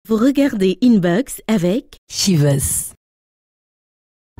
Vous regardez Inbox avec Chivas.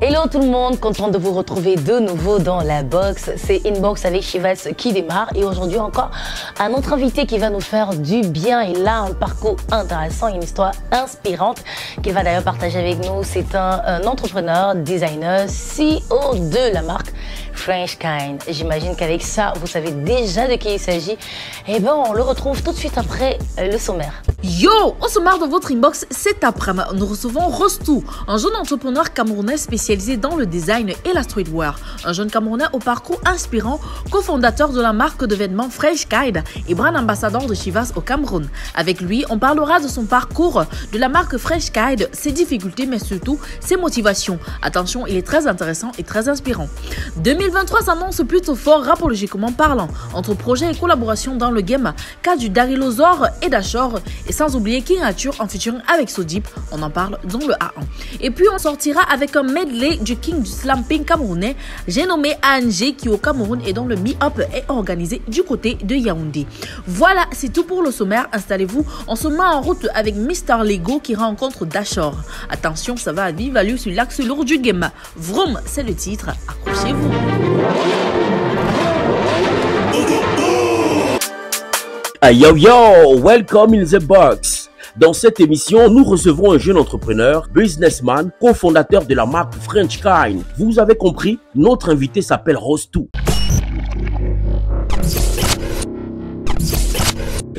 Hello tout le monde, content de vous retrouver de nouveau dans la box. C'est Inbox avec Chivas qui démarre et aujourd'hui encore un autre invité qui va nous faire du bien. Il a un parcours intéressant, une histoire inspirante qu'il va d'ailleurs partager avec nous. C'est un entrepreneur, designer, CEO de la marque French Kind. J'imagine qu'avec ça, vous savez déjà de qui il s'agit. Et ben, on le retrouve tout de suite après le sommaire. Yo, au sommaire de votre inbox, cet après-midi, nous recevons Rostou, un jeune entrepreneur camerounais spécialisé dans le design et la streetwear. Un jeune camerounais au parcours inspirant, cofondateur de la marque de vêtements French Kind et brand ambassadeur de Chivas au Cameroun. Avec lui, on parlera de son parcours, de la marque French Kind, ses difficultés, mais surtout ses motivations. Attention, il est très intéressant et très inspirant. 2023 s'annonce plutôt fort rapologiquement parlant, entre projets et collaborations dans le game, cas du Darilozor et Dashor, et sans oublier King Arthur en featuring avec Sodip, on en parle dans le A1. Et puis on sortira avec un medley du king du slamping camerounais, j'ai nommé Angé, qui au Cameroun et dont le meet-up est organisé du côté de Yaoundé. Voilà, c'est tout pour le sommaire, installez-vous, on se met en route avec Mr Lego qui rencontre Dashor. Attention, ça va à vive allure sur l'axe lourd du game. Vroom, c'est le titre, accrochez-vous. Yo yo, welcome in the box. Dans cette émission, nous recevons un jeune entrepreneur, businessman, cofondateur de la marque French Kind. Vous avez compris, notre invité s'appelle Rostou.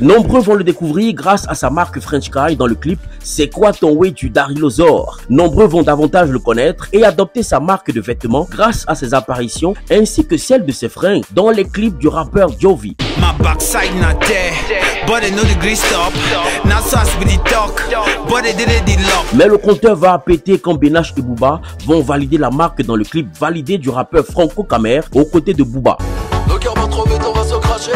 Nombreux vont le découvrir grâce à sa marque French Kind dans le clip C'est quoi ton way du Darilozor. Nombreux vont davantage le connaître et adopter sa marque de vêtements grâce à ses apparitions ainsi que celle de ses fringues dans les clips du rappeur Jovi. Mais le compteur va péter quand Benache et Booba vont valider la marque dans le clip validé du rappeur Franco Camer aux côtés de Booba. Le cœur va trop vite, on va se cracher.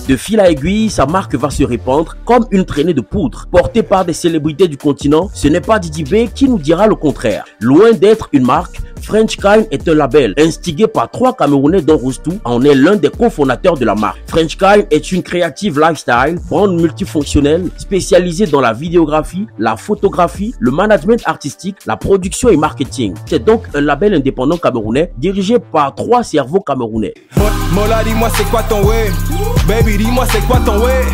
De fil à aiguille, sa marque va se répandre comme une traînée de poudre. Portée par des célébrités du continent, ce n'est pas Didi B qui nous dira le contraire. Loin d'être une marque, French Kind est un label instigé par 3 Camerounais dont Rostou en est l'un des cofondateurs de la marque. French Kind est une creative lifestyle, brand multifonctionnelle, spécialisée dans la vidéographie, la photographie, le management artistique, la production et marketing. C'est donc un label indépendant camerounais dirigé par 3 cerveaux camerounais. Mola, dis-moi c'est quoi ton way? Baby, dis-moi c'est quoi ton way?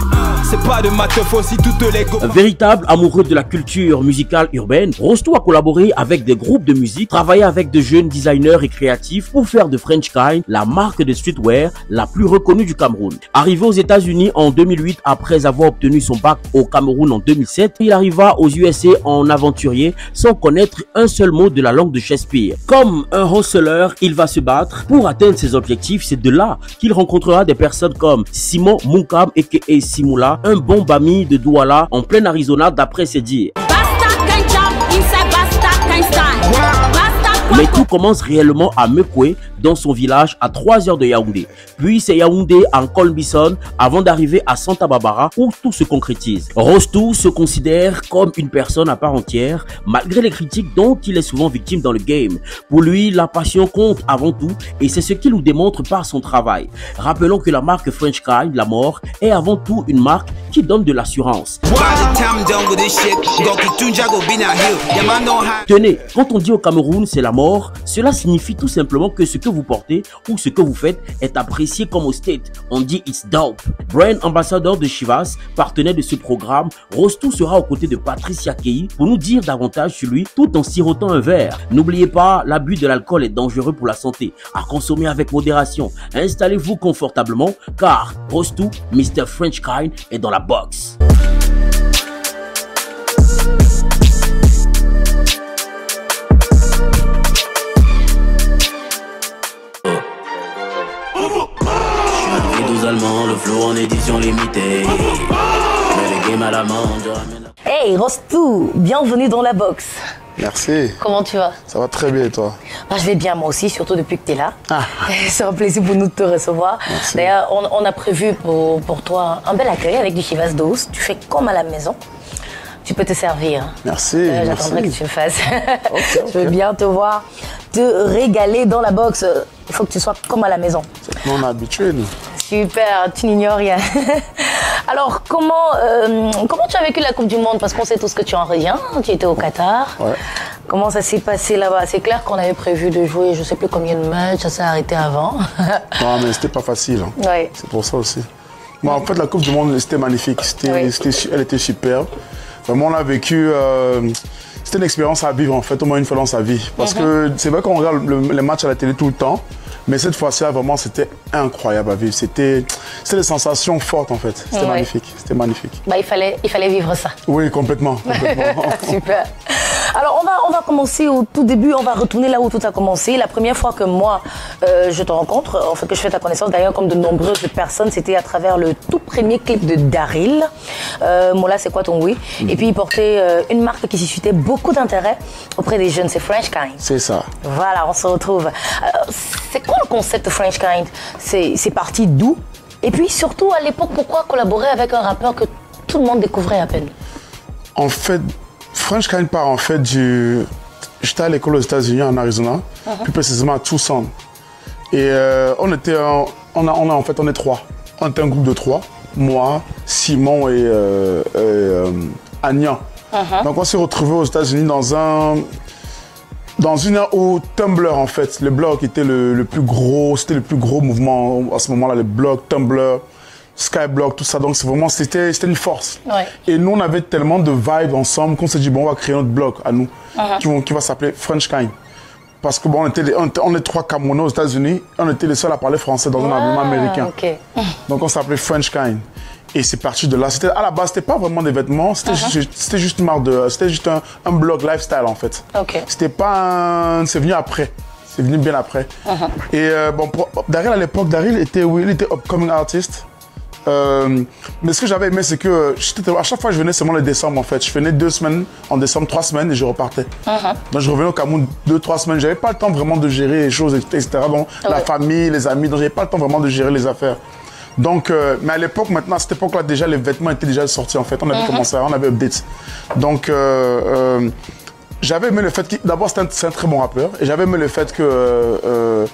C'est pas de ma teuf aussi toutes les go. Un véritable amoureux de la culture musicale urbaine, Rostou a collaboré avec des groupes de musique, travaillé avec de jeunes designers et créatifs pour faire de French Kind la marque de streetwear la plus reconnue du Cameroun. Arrivé aux États-Unis en 2008 après avoir obtenu son bac au Cameroun en 2007, il arriva aux USA en aventurier sans connaître un seul mot de la langue de Shakespeare. Comme un hustler, il va se battre pour atteindre ses objectifs. C'est de là qu'il rencontrera des personnes comme Simon Munkam aka Simula, un bon bami de Douala en plein Arizona d'après ses dires. Mais tout commence réellement à Mekwe, dans son village à 3 heures de Yaoundé. Puis c'est Yaoundé en Colbison avant d'arriver à Santa Barbara où tout se concrétise. Rostou se considère comme une personne à part entière malgré les critiques dont il est souvent victime dans le game. Pour lui, la passion compte avant tout et c'est ce qu'il nous démontre par son travail. Rappelons que la marque French Kind, la mort, est avant tout une marque qui donne de l'assurance. Tenez, quand on dit au Cameroun c'est la mort, cela signifie tout simplement que ce que vous portez ou ce que vous faites est apprécié comme au State. On dit it's dope. Brand ambassadeur de Chivas, partenaire de ce programme, Rostou sera aux côtés de Patricia Kei pour nous dire davantage sur lui tout en sirotant un verre. N'oubliez pas, l'abus de l'alcool est dangereux pour la santé. À consommer avec modération. Installez-vous confortablement car Rostou, Mr French Kind, est dans la box. Le flow en édition limitée. Le game à la main, Hey Rostou, bienvenue dans la box. Merci. Comment tu vas? Ça va très bien et toi? Je vais bien moi aussi, surtout depuis que tu es là. Ah. C'est un plaisir pour nous de te recevoir. D'ailleurs, on a prévu pour toi un bel accueil avec du Chivas Douce. Tu fais comme à la maison. Tu peux te servir. Merci. J'attendrai que tu le fasses. Okay. Je veux bien te voir te régaler dans la box. Il faut que tu sois comme à la maison. On est habitué, nous. Super, tu n'ignores rien. Alors, comment tu as vécu la Coupe du Monde? Parce qu'on sait tous que tu en reviens, tu étais au Qatar. Ouais. Comment ça s'est passé là-bas? C'est clair qu'on avait prévu de jouer je ne sais plus combien de matchs, ça s'est arrêté avant. Non, mais c'était pas facile. Hein. Ouais. C'est pour ça aussi. Bon, en fait, la Coupe du Monde, c'était magnifique. Elle était superbe. Vraiment, on a vécu... c'était une expérience à vivre, en fait, au moins une fois dans sa vie. Parce que c'est vrai qu'on regarde les matchs à la télé tout le temps, mais cette fois-ci, vraiment, c'était incroyable à vivre. C'était des sensations fortes, en fait. C'était magnifique. C'était magnifique. Bah, il fallait vivre ça. Oui, complètement. Super. Alors, on va commencer au tout début, on va retourner là où tout a commencé. La première fois que moi, je te rencontre, en fait, que je fais ta connaissance, d'ailleurs, comme de nombreuses personnes, c'était à travers le tout premier clip de Daryl. Mola, c'est quoi ton oui? Et puis, il portait une marque qui suscitait beaucoup d'intérêt auprès des jeunes, c'est French Kind. C'est ça. Voilà, on se retrouve. C'est quoi le concept de French Kind? C'est parti d'où? Et puis, surtout, à l'époque, pourquoi collaborer avec un rappeur que tout le monde découvrait à peine? En fait, French Kind part en fait du... J'étais à l'école aux États-Unis, en Arizona, plus précisément à Tucson. Et on est trois. On était un groupe de trois. Moi, Simon et Anya. Donc on s'est retrouvés aux États-Unis dans une ère où Tumblr, en fait, le blog était le plus gros, c'était le plus gros mouvement à ce moment-là, le blog, Tumblr, Skyblock, tout ça. Donc c'était une force. Ouais. Et nous, on avait tellement de vibes ensemble qu'on s'est dit, bon, on va créer notre blog à nous, qui va s'appeler French Kind. Parce que bon, on est trois Camerounais aux États-Unis, on était les seuls à parler français dans un environnement américain. Okay. Donc on s'appelait French Kind. Et c'est parti de là. À la base, c'était pas vraiment des vêtements, c'était juste une marque c'était juste un blog lifestyle en fait. Okay. C'était pas c'est venu après. C'est venu bien après. Et bon, Daryl à l'époque, il était upcoming artist. Mais ce que j'avais aimé, c'est que à chaque fois, je venais seulement le décembre en fait. Je venais 2 semaines en décembre, 3 semaines et je repartais. Donc je revenais au Cameroun 2-3 semaines. J'avais pas le temps vraiment de gérer les choses, etc. Donc la famille, les amis, donc j'avais pas le temps vraiment de gérer les affaires. Donc, mais à l'époque, maintenant, à cette époque-là, déjà, les vêtements étaient déjà sortis, en fait. On avait commencé, on avait update. Donc, j'avais aimé le fait que, d'abord, c'est un très bon rappeur. Et j'avais aimé le fait que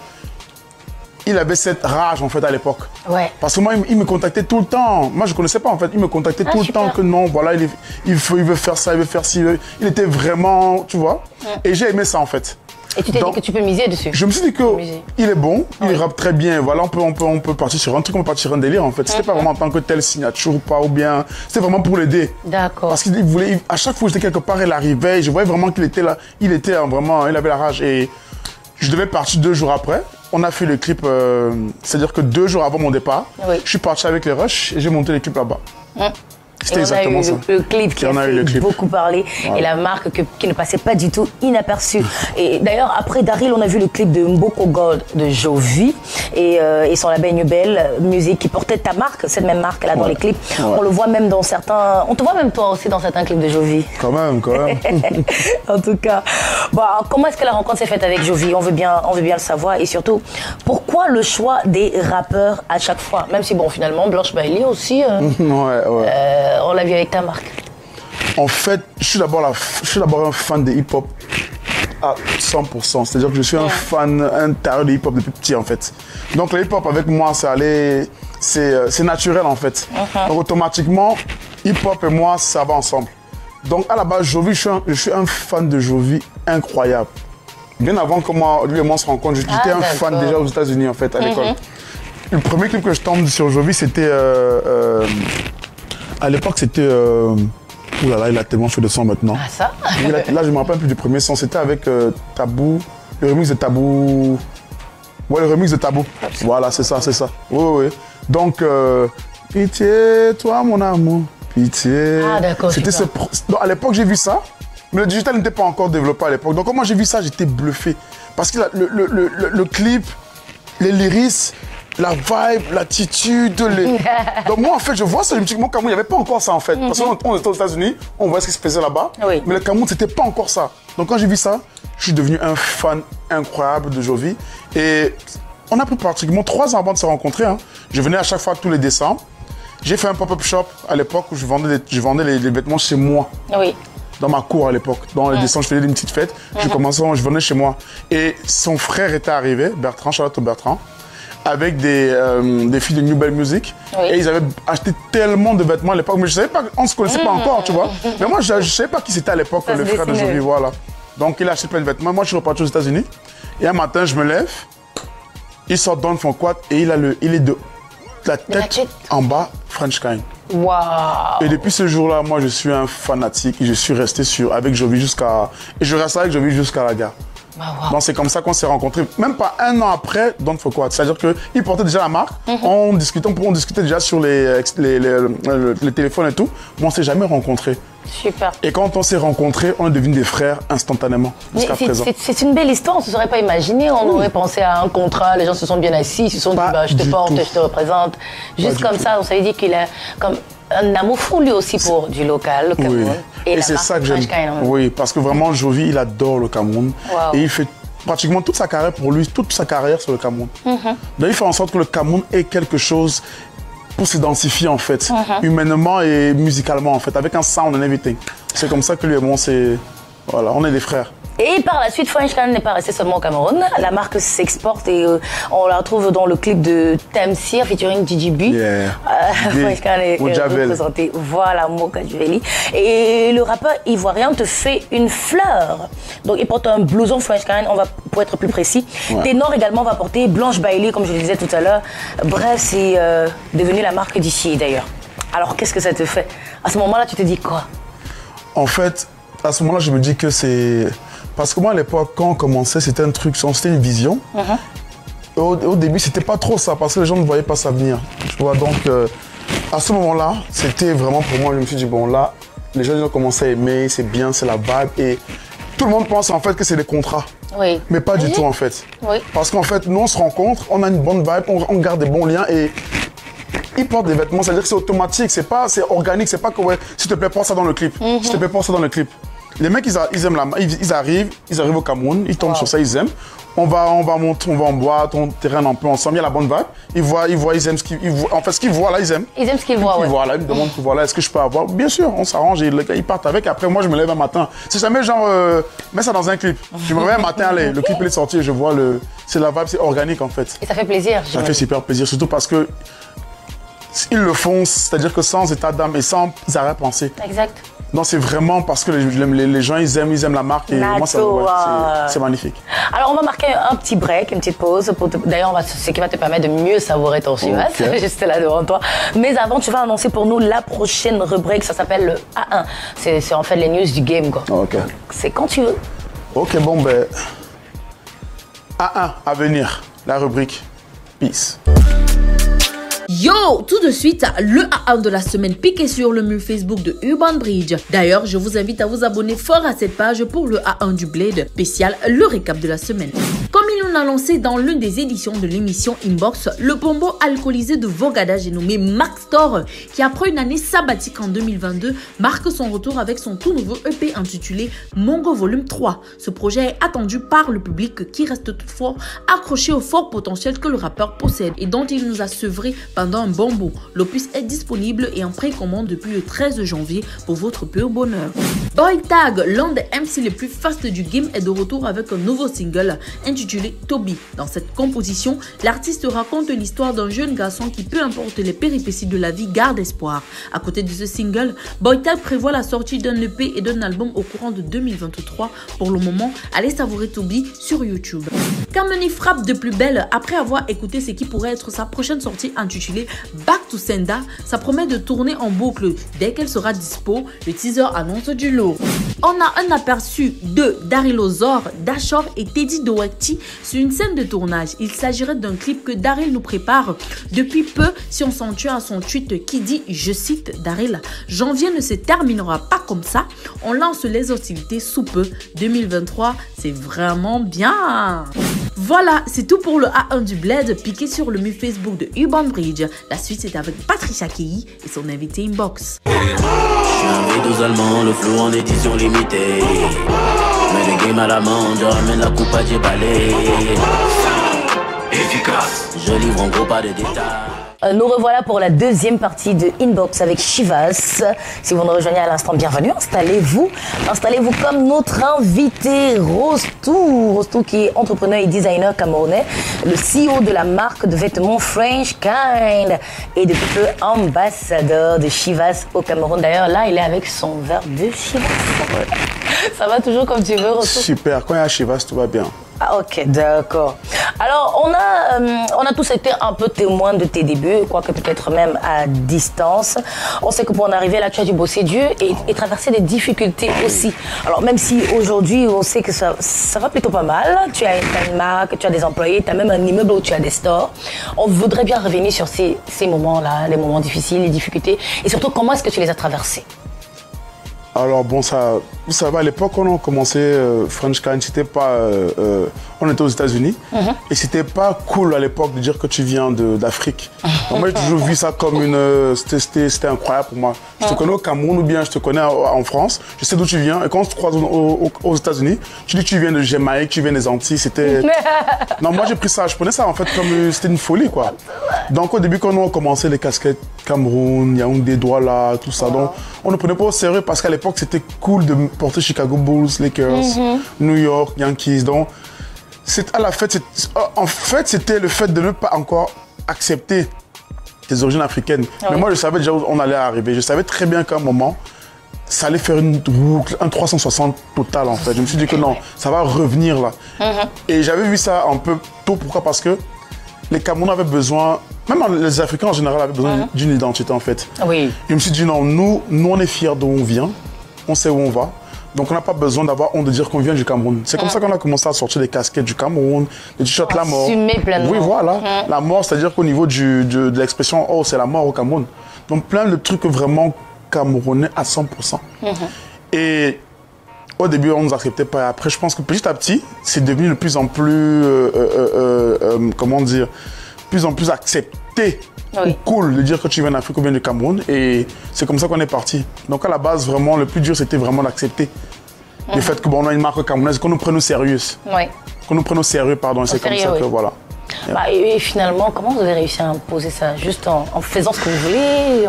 il avait cette rage, en fait, à l'époque. Ouais. Parce que moi, il me contactait tout le temps. Moi, je ne connaissais pas, en fait. Il me contactait tout le temps que non, voilà, il veut faire ça, il veut faire ci. Il était vraiment, tu vois. Et j'ai aimé ça, en fait. Et tu t'es dit que tu peux miser dessus? Je me suis dit qu'il est bon, il rappe très bien. Voilà, on peut partir sur un truc, on peut partir sur un délire en fait. C'était pas vraiment en tant que telle signature ou pas, ou bien. C'était vraiment pour l'aider. D'accord. Parce qu'il voulait, à chaque fois que j'étais quelque part, il arrivait, je voyais vraiment qu'il était là. Il était vraiment, il avait la rage. Et je devais partir 2 jours après. On a fait le clip, c'est-à-dire que 2 jours avant mon départ, je suis parti avec les rushs et j'ai monté les clips là-bas. C'était exactement ça. Le clip qui a fait beaucoup parler et la marque qui ne passait pas du tout inaperçue. Et d'ailleurs, après Daryl, on a vu le clip de Mboko Gold de Jovi et son label New Belle Music qui portait ta marque, cette même marque là dans les clips. On le voit même dans certains... On te voit même toi aussi dans certains clips de Jovi. Quand même. En tout cas. Bon, comment est-ce que la rencontre s'est faite avec Jovi? On veut bien le savoir. Et surtout, pourquoi le choix des rappeurs à chaque fois? Même si, bon, finalement, Blanche Bailey aussi... on l'a vu avec ta marque. En fait, je suis d'abord un fan de hip-hop à 100%. C'est-à-dire que je suis un fan intérieur de hip-hop depuis petit, en fait. Donc, le hip-hop avec moi, c'est naturel, en fait. Donc, automatiquement, hip-hop et moi, ça va ensemble. Donc, à la base, Jovi, je suis un fan de Jovi incroyable. Bien avant que lui et moi se rencontrent, j'étais un fan déjà aux États-Unis, en fait, à l'école. Le premier clip que je tombe sur Jovi, c'était... à l'époque, c'était... Ouh là là, il a tellement fait de son maintenant. Ah, ça? Là, je ne me rappelle plus du premier son. C'était avec Tabou, le remix de Tabou. Ouais, le remix de Tabou. Voilà, c'est ça. Oui. Donc, pitié, toi, mon amour, pitié. Ah, d'accord. À l'époque, j'ai vu ça, mais le digital n'était pas encore développé à l'époque. Donc, quand moi j'ai vu ça, j'étais bluffé. Parce que le clip, les lyrics, la vibe, l'attitude, Donc moi en fait je vois ça, je me dis que mon Cameroun, il n'y avait pas encore ça en fait. Parce qu'on était aux États-Unis, on voit ce qui se faisait là-bas, mais le Cameroun c'était pas encore ça. Donc quand j'ai vu ça, je suis devenu un fan incroyable de Jovi. Et on a pris pratiquement 3 ans avant de se rencontrer. Je venais à chaque fois tous les décembre. J'ai fait un pop-up shop à l'époque où je vendais les vêtements chez moi. Oui. Dans ma cour à l'époque. Dans les décembre, je faisais une petite fête. Je venais chez moi. Et son frère était arrivé, Bertrand, Charlotte Bertrand. avec des filles de New Bell Music. Oui. Et ils avaient acheté tellement de vêtements à l'époque. Mais je savais pas, on ne se connaissait pas encore, tu vois. Mais moi, je ne savais pas qui c'était à l'époque, le frère de Jovi, voilà. Donc, il a acheté plein de vêtements. Moi, je suis reparti aux États-Unis. Et un matin, je me lève. Il sort Don't Forget et il est de la tête en bas, French Kind. Wow. Et depuis ce jour-là, moi, je suis un fanatique et je suis resté avec Jovi jusqu'à... Et je reste avec Jovi jusqu'à la gare. Wow. Donc, c'est comme ça qu'on s'est rencontrés. Même pas un an après Don't Forget. C'est-à-dire qu'il portait déjà la marque. On discutait déjà sur les téléphones et tout. Mais on ne s'est jamais rencontrés. Super. Et quand on s'est rencontrés, on est devenus des frères instantanément jusqu'à présent. C'est une belle histoire, on ne se serait pas imaginé. On aurait pensé à un contrat, les gens se sont bien assis, ils se sont dit bah, je te porte, je te représente. Juste comme ça, on s'avait dit qu'il a comme un amour fou lui aussi pour du local, le Cameroun. Oui. Et c'est ça que j'aime. Oui, parce que vraiment, Jovi, il adore le Cameroun. Wow. Et il fait pratiquement toute sa carrière pour lui, toute sa carrière sur le Cameroun. Donc il fait en sorte que le Cameroun ait quelque chose pour s'identifier en fait, humainement et musicalement en fait, avec un sound and everything. C'est comme ça que lui et moi, voilà, on est des frères. Et par la suite, French Kind n'est pas resté seulement au Cameroun. La marque s'exporte et on la retrouve dans le clip de Tamsir featuring DJB. Yeah. French Kind est représenté. Voilà, Mokajveli. Et le rappeur ivoirien te fait une fleur. Donc il porte un blouson French Kind, pour être plus précis. Ouais. Ténor également va porter Blanche Bailey, comme je le disais tout à l'heure. Bref, c'est devenu la marque d'ici d'ailleurs. Alors qu'est-ce que ça te fait? À ce moment-là, tu te dis quoi? En fait, à ce moment-là, je me dis que c'est... Parce que moi, à l'époque, quand on commençait, c'était un truc, c'était une vision. Au début, c'était pas trop ça, parce que les gens ne voyaient pas ça venir. Tu vois, donc, à ce moment-là, c'était vraiment pour moi, je me suis dit, bon, là, les gens ils ont commencé à aimer, c'est bien, c'est la vibe. Et tout le monde pense en fait que c'est des contrats. Oui. Mais pas du tout, en fait. Oui. Parce qu'en fait, nous, on se rencontre, on a une bonne vibe, on garde des bons liens et... Ils portent des vêtements, c'est-à-dire que c'est automatique, c'est organique, c'est pas que ouais, s'il te plaît, porte ça dans le clip. S'il te plaît, porte ça dans le clip. Les mecs, ils aiment ils arrivent au Cameroun, ils tombent sur ça, ils aiment. On va en boîte, on terraine un peu ensemble, il y a la bonne vibe. Ils aiment ce qu'ils voient. En fait, ce qu'ils voient là, ils aiment. Ils aiment ce qu'ils voient, ouais. Ils voient là, ils me demandent, voilà, est-ce que je peux avoir? Bien sûr, on s'arrange et ils partent avec. Après, moi, je me lève un matin. Si jamais, genre, mets ça dans un clip. Je me réveille un matin, allez, le clip il est sorti et je vois c'est la vibe, c'est organique en fait. Et ça fait plaisir. Ça fait super plaisir, surtout parce que ils le font, c'est-à-dire que sans état d'âme et sans arrière-pensée. Exact. Non, c'est vraiment parce que les gens, ils aiment la marque et moi, c'est magnifique. Alors, on va marquer un petit break, une petite pause. D'ailleurs, ce qui va te permettre de mieux savourer ton Chivas. Okay. Juste là devant toi. Mais avant, tu vas annoncer pour nous la prochaine rubrique. Ça s'appelle le A1. C'est en fait les news du game, quoi. Ok. C'est quand tu veux. Ok, bon, ben... A1, à venir. La rubrique. Peace. Yo, tout de suite, le A1 de la semaine piqué sur le mur Facebook de Urban Bridge. D'ailleurs, je vous invite à vous abonner fort à cette page pour le A1 du Bled, spécial le récap de la semaine. Comme il nous l'a annoncé dans l'une des éditions de l'émission Inbox, le pombo alcoolisé de Vogada, j'ai nommé Max Thor, qui après une année sabbatique en 2022, marque son retour avec son tout nouveau EP intitulé Mongo Volume 3. Ce projet est attendu par le public qui reste toutefois accroché au fort potentiel que le rappeur possède et dont il nous a sevré pendant un bon bout. L'opus est disponible et en précommande depuis le 13 janvier pour votre pur bonheur. Boy Tag, l'un des MC les plus fastes du game, est de retour avec un nouveau single intitulé Toby. Dans cette composition, l'artiste raconte l'histoire d'un jeune garçon qui, peu importe les péripéties de la vie, garde espoir. À côté de ce single, Boy Tag prévoit la sortie d'un EP et d'un album au courant de 2023. Pour le moment, allez savourer Toby sur YouTube. Kameni frappe de plus belle après avoir écouté ce qui pourrait être sa prochaine sortie intitulée Back to Senda. Ça promet de tourner en boucle dès qu'elle sera dispo. Le teaser annonce du lourd. On a un aperçu de Daryl Ozor, Dashor et Teddy Dowati sur une scène de tournage. Il s'agirait d'un clip que Daryl nous prépare depuis peu si on s'en tue à son tweet qui dit, je cite Daryl, janvier ne se terminera pas comme ça. On lance les hostilités sous peu. 2023, c'est vraiment bien. Voilà, c'est tout pour le A1 du Bled piqué sur le mur Facebook de Urban Bridge. La suite c'est avec Patricia Kei et son invité Inbox. Je suis un vidéo allemand, le flow en édition limitée. Mais le game à la main, je ramène la coupe à Djebale. Efficace. Je livre en gros pas de détails. Nous revoilà pour la deuxième partie de Inbox avec Chivas. Si vous nous rejoignez à l'instant, bienvenue. Installez-vous comme notre invité Rostou. Rostou qui est entrepreneur et designer camerounais, le CEO de la marque de vêtements French Kind et depuis peu ambassadeur de Chivas au Cameroun. D'ailleurs, là, il est avec son verre de Chivas. Ouais. Ça va toujours comme tu veux, Rostou? Super, quand il y a Chivas, tout va bien. Ah, ok, d'accord. Alors, on a tous été un peu témoins de tes débuts, quoique peut-être même à distance. On sait que pour en arriver là, tu as dû bosser dur et traverser des difficultés aussi. Alors, même si aujourd'hui, on sait que ça va plutôt pas mal, tu as une marque, tu as des employés, tu as même un immeuble où tu as des stores. On voudrait bien revenir sur ces moments-là, les moments difficiles, les difficultés, et surtout, comment est-ce que tu les as traversés? Alors bon, ça va, à l'époque quand on a commencé French Kind, c'était pas, on était aux États-Unis et c'était pas cool à l'époque de dire que tu viens d'Afrique. Donc moi j'ai toujours vu ça comme c'était incroyable pour moi. Je te connais au Cameroun ou bien je te connais en France, je sais d'où tu viens et quand on se croise aux États-Unis, tu dis que tu viens de Jamaïque, tu viens des Antilles, c'était... Non, moi j'ai pris ça, je prenais ça en fait comme c'était une folie quoi. Donc au début quand on a commencé les casquettes Cameroun, Yaoundé, Douala, tout ça, donc on ne prenait pas au sérieux parce qu'à l'époque c'était cool de porter Chicago Bulls, Lakers, New York, Yankees. Donc en fait c'était le fait de ne pas encore accepter tes origines africaines. Mais moi je savais déjà où on allait arriver. Je savais très bien qu'à un moment ça allait faire un 360 total en fait. Je me suis dit que non, ça va revenir là. Et j'avais vu ça un peu tôt. Pourquoi? Parce que les Camerounais avaient besoin, même les Africains en général avaient besoin d'une identité en fait. Oui. Je me suis dit non, nous on est fiers d'où on vient, on sait où on va, donc on n'a pas besoin d'avoir honte de dire qu'on vient du Cameroun. C'est comme ça qu'on a commencé à sortir des casquettes du Cameroun, des t-shirts La Mort. Pleinement. Oui, voilà, La Mort, c'est-à-dire qu'au niveau de l'expression oh c'est la mort au Cameroun. Donc plein de trucs vraiment camerounais à 100%. Et au début, on ne nous acceptait pas. Après, je pense que petit à petit, c'est devenu de plus en plus, comment dire, plus en plus accepté ou cool de dire que tu viens d'Afrique ou bien du Cameroun. Et c'est comme ça qu'on est parti. Donc à la base, vraiment, le plus dur, c'était vraiment d'accepter le fait qu'on a une marque camerounaise, qu'on nous prenne au sérieux. Qu'on nous prenne au sérieux, pardon. C'est comme ça que voilà. Et finalement, comment vous avez réussi à imposer ça? Juste en faisant ce que vous voulez,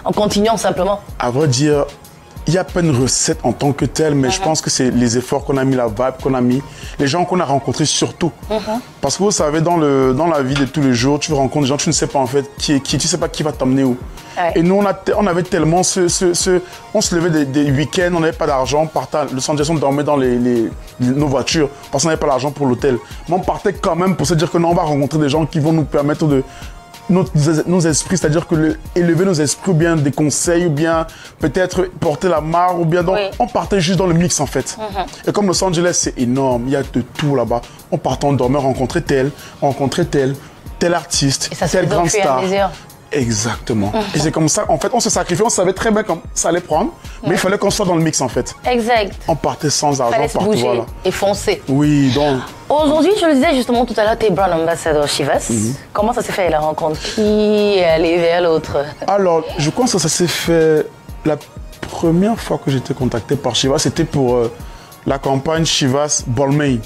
en continuant simplement? À vrai dire, il n'y a pas une recette en tant que telle, mais je pense que c'est les efforts qu'on a mis, la vibe qu'on a mis, les gens qu'on a rencontrés surtout. Parce que vous savez, dans la vie de tous les jours, tu rencontres des gens, tu ne sais pas en fait qui est qui, tu ne sais pas qui va t'emmener où. Et nous, on avait tellement on se levait des week-ends, on n'avait pas d'argent, on partait à Los Angeles, on dormait dans nos voitures parce qu'on n'avait pas l'argent pour l'hôtel. Mais on partait quand même pour se dire que non, on va rencontrer des gens qui vont nous permettre de nos esprits, c'est-à-dire que élever nos esprits ou bien des conseils ou bien peut-être porter la marque ou bien donc on partait juste dans le mix en fait. Et comme Los Angeles c'est énorme, il y a de tout là-bas. On partait, on dormait, rencontrer tel artiste, tel grand star. Exactement. Et c'est comme ça, en fait, on se sacrifiait, on savait très bien comment ça allait prendre, mais il fallait qu'on soit dans le mix en fait. Exact. On partait sans argent, partout, bouger voilà. Et foncer. Oui, donc. Aujourd'hui, je le disais justement tout à l'heure, tu es brand ambassador Chivas. Comment ça s'est fait la rencontre? Qui est allé vers l'autre? Alors, je pense que ça s'est fait la première fois que j'étais contacté par Chivas, c'était pour la campagne Chivas Balmain.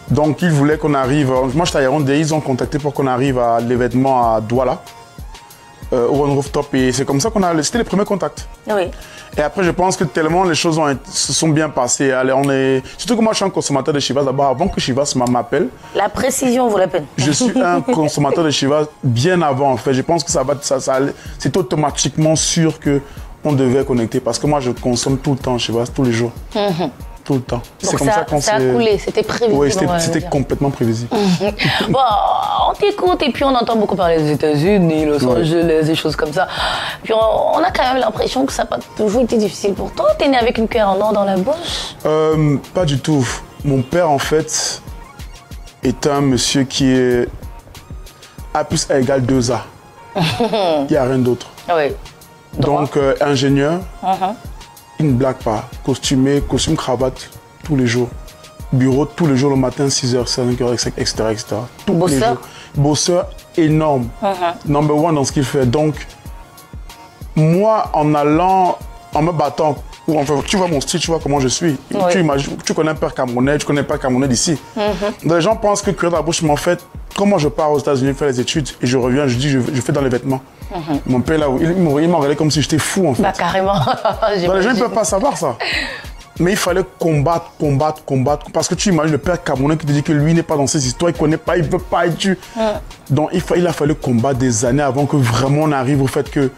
Donc, ils voulaient qu'on arrive. Moi, j'étais à Yaoundé, ils ont contacté pour qu'on arrive à l'événement à Douala, au One Rooftop. Et c'est comme ça qu'on a. C'était les premiers contacts. Oui. Et après, je pense que tellement les choses se sont bien passées. Allez, surtout que moi, je suis un consommateur de Chivas d'abord, avant que Chivas m'appelle. La précision vaut la peine. Je suis un consommateur de Chivas bien avant, en fait. Je pense que c'est automatiquement sûr qu'on devait connecter. Parce que moi, je consomme tout le temps Chivas, tous les jours. Tout le temps. C'est comme ça qu'on ça a coulé, c'était prévisible. Oui, c'était complètement prévisible. Bon, on t'écoute et puis on entend beaucoup parler des États-Unis, Los Angeles, des choses comme ça. Puis on a quand même l'impression que ça n'a pas toujours été difficile pour toi. T'es né avec une cuillère en or dans la bouche? Pas du tout. Mon père, en fait, est un monsieur qui est A plus A égale 2A. Il n'y a rien d'autre. Oui. Donc, ingénieur. Il ne blague pas. Costumé, costume, cravate, tous les jours. Bureau, tous les jours, le matin, 6h, 5h, etc. Tous les jours. Bosseur énorme. Number one dans ce qu'il fait. Donc, moi, en me battant Enfin, tu vois mon style, tu vois comment je suis. Tu connais un père camerounais, tu connais pas camerounais d'ici. Donc les gens pensent que cuir dans la bouche, mais en fait, comment je pars aux États-Unis faire les études et je reviens, je dis, je fais dans les vêtements. Mon père, là, il m'a regardé comme si j'étais fou, en fait. Bah, carrément. Donc, les gens ne peuvent pas savoir ça. Mais il fallait combattre. Parce que tu imagines le père camerounais qui te dit que lui n'est pas dans ces histoires, il ne connaît pas, il ne veut pas être Donc il a fallu combattre des années avant que vraiment on arrive au fait que,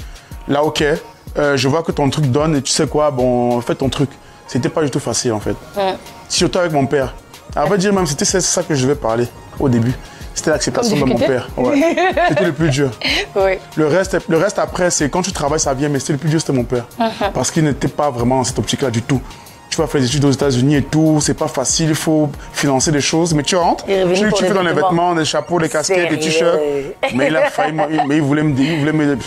là, ok, je vois que ton truc donne et tu sais quoi, bon, fais ton truc. C'était pas du tout facile en fait. Surtout avec mon père. À vrai dire même, c'était ça que je devais parler au début. C'était l'acceptation de mon père. Ouais. C'était le plus dur. Le reste après, c'est quand tu travailles, ça vient, mais c'était le plus dur, c'était mon père. Parce qu'il n'était pas vraiment dans cette optique-là du tout. Tu vas faire des études aux États-Unis et tout, c'est pas facile, il faut financer des choses, mais tu rentres, tu fais dans les vêtements, des chapeaux, des casquettes, des t-shirts. Mais il a failli, mais il voulait me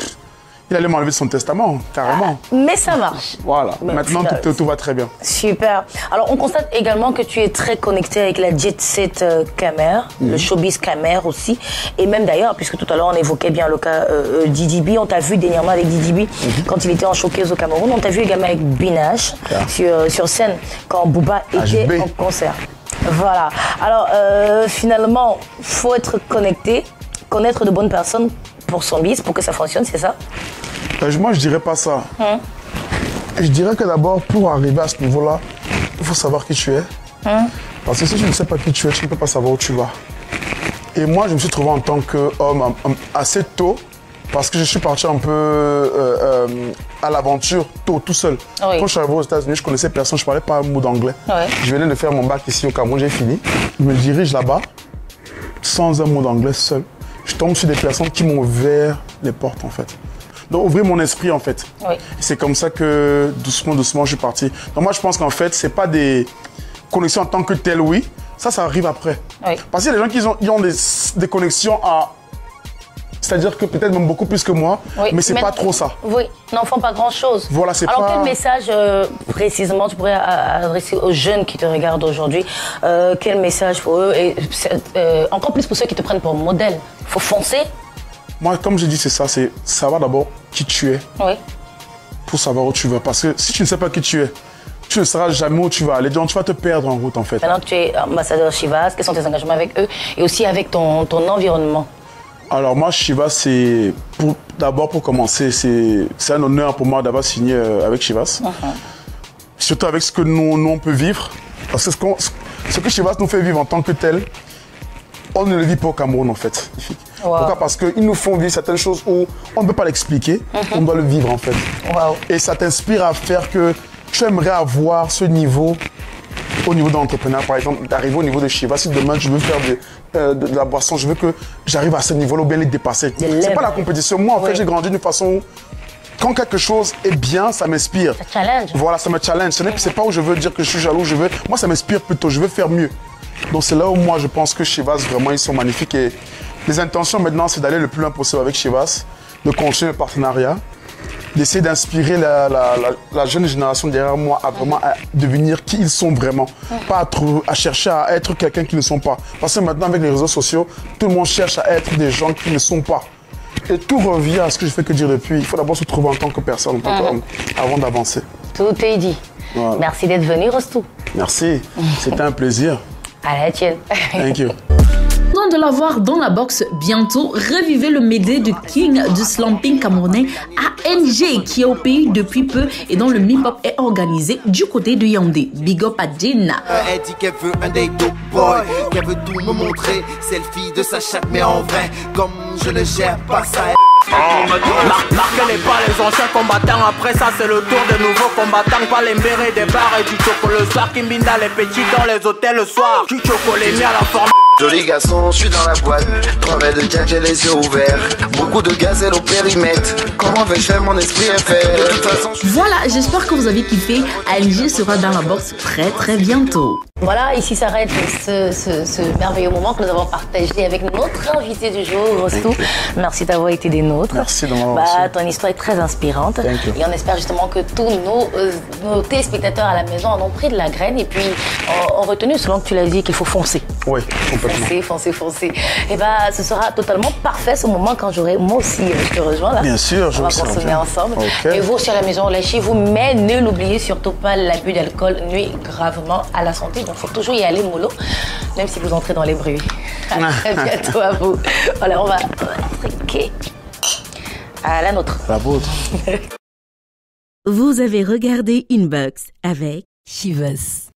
il allait m'enlever de son testament, carrément. Mais ça marche. Voilà, maintenant tout va très bien. Super. Alors on constate également que tu es très connecté avec la jet set Camer, le showbiz Camer aussi. Et même d'ailleurs, puisque tout à l'heure on évoquait bien le cas DDB, on t'a vu dernièrement avec DDB quand il était en showcase au Cameroun. On t'a vu également avec Binash sur scène quand Booba était en concert. Voilà. Alors finalement, il faut être connecté, connaître de bonnes personnes pour son biz, pour que ça fonctionne, c'est ça? Moi, je dirais pas ça. Je dirais que d'abord, pour arriver à ce niveau-là, il faut savoir qui tu es. Parce que si tu ne sais pas qui tu es, tu ne peux pas savoir où tu vas. Et moi, je me suis trouvé en tant qu'homme assez tôt, parce que je suis parti un peu à l'aventure tôt, tout seul. Quand je suis arrivé aux États-Unis, je connaissais personne, je ne parlais pas un mot d'anglais. Je venais de faire mon bac ici au Cameroun, j'ai fini. Je me dirige là-bas, sans un mot d'anglais seul. Je tombe sur des personnes qui m'ont ouvert les portes, en fait. Donc, ouvrir mon esprit, en fait. C'est comme ça que, doucement, je suis parti. Donc, moi, je pense qu'en fait, c'est pas des connexions en tant que telles, oui. Ça arrive après. Parce qu'il y a des gens qui ont des connexions à... C'est-à-dire que peut-être même beaucoup plus que moi, mais c'est pas trop ça. Oui, n'en font pas grand-chose. Voilà, c'est pas... Alors, quel message, précisément, tu pourrais adresser aux jeunes qui te regardent aujourd'hui? Quel message pour eux? Et encore plus pour ceux qui te prennent pour modèle. Il faut foncer. Moi, comme je dis, c'est ça, c'est savoir d'abord qui tu es. Pour savoir où tu vas. Parce que si tu ne sais pas qui tu es, tu ne sauras jamais où tu vas aller. Donc, tu vas te perdre en route, en fait. Maintenant que tu es ambassadeur Chivas, quels sont tes engagements avec eux et aussi avec ton environnement? Alors moi, Chivas, c'est d'abord pour commencer, c'est un honneur pour moi d'avoir signé avec Chivas. Surtout avec ce que nous on peut vivre. Parce que ce que Chivas nous fait vivre en tant que tel, on ne le vit pas au Cameroun en fait. Pourquoi? Parce qu'ils nous font vivre certaines choses où on ne peut pas l'expliquer, on doit le vivre en fait. Et ça t'inspire à faire que tu aimerais avoir ce niveau au niveau de l'entrepreneur, par exemple, d'arriver au niveau de Chivas. Si demain je veux faire de la boisson, je veux que j'arrive à ce niveau-là ou bien les dépasser. C'est pas la compétition. Moi, en fait, j'ai grandi d'une façon où, quand quelque chose est bien, ça m'inspire. Ça challenge. Voilà, ça me challenge. C'est pas où je veux dire que je suis jaloux. Moi, ça m'inspire plutôt. Je veux faire mieux. Donc, c'est là où moi, je pense que Chivas, vraiment, ils sont magnifiques. Et les intentions maintenant, c'est d'aller le plus loin possible avec Chivas, de continuer le partenariat, d'essayer d'inspirer la jeune génération derrière moi à vraiment devenir qui ils sont vraiment. Pas à chercher à être quelqu'un qu'ils ne sont pas. Parce que maintenant, avec les réseaux sociaux, tout le monde cherche à être des gens qui ne sont pas. Et tout revient à ce que je fais que dire depuis. Il faut d'abord se trouver en tant que personne, en tant qu'homme, avant d'avancer. Tout est dit. Voilà. Merci d'être venu, Rostou. Merci. C'était un plaisir. À la tienne. Thank you. De l'avoir dans la box bientôt, revivez le médley de King du slamping camerounais ANG qui est au pays depuis peu et dont le hip-hop est organisé du côté de Yaoundé. Big up à Gina. Elle dit qu'elle veut un date boy, qu'elle veut tout me montrer, selfie de sa chatte mais en vain, comme je ne gère pas ça. Marquez pas les anciens combattants, après ça c'est le tour des nouveaux combattants. Pas les mbérés des bars et du chocolat le soir, Kimbinda les petits dans les hôtels le soir. Du chocolat mis à la forme. Joli garçon, je suis dans la boîte, travail de jack, j'ai les yeux ouverts. Beaucoup de gazelle au périmètre, comment vais-je faire, mon esprit est fait. De toute façon, voilà, j'espère que vous avez kiffé. ANG sera dans la box très bientôt. Voilà, ici s'arrête ce merveilleux moment que nous avons partagé avec notre invité du jour, Rostou. Merci d'avoir été des nôtres. Merci de m'avoir reçu. Ton histoire est très inspirante. Et on espère justement que tous nos téléspectateurs à la maison en ont pris de la graine et puis ont retenu, selon que tu l'as dit, qu'il faut foncer. Oui, complètement. Foncez. Et bah, ce sera totalement parfait ce moment quand j'aurai moi aussi, je te rejoins là. Bien sûr, on va consommer ensemble. Okay. Et vous aussi à la maison, lâchez-vous, mais ne l'oubliez surtout pas, l'abus d'alcool nuit gravement à la santé. Donc il faut toujours y aller mollo, même si vous entrez dans les bruits. À très bientôt à vous. Voilà, on va trinquer à la nôtre. La vôtre. Vous avez regardé Inbox avec Chivas.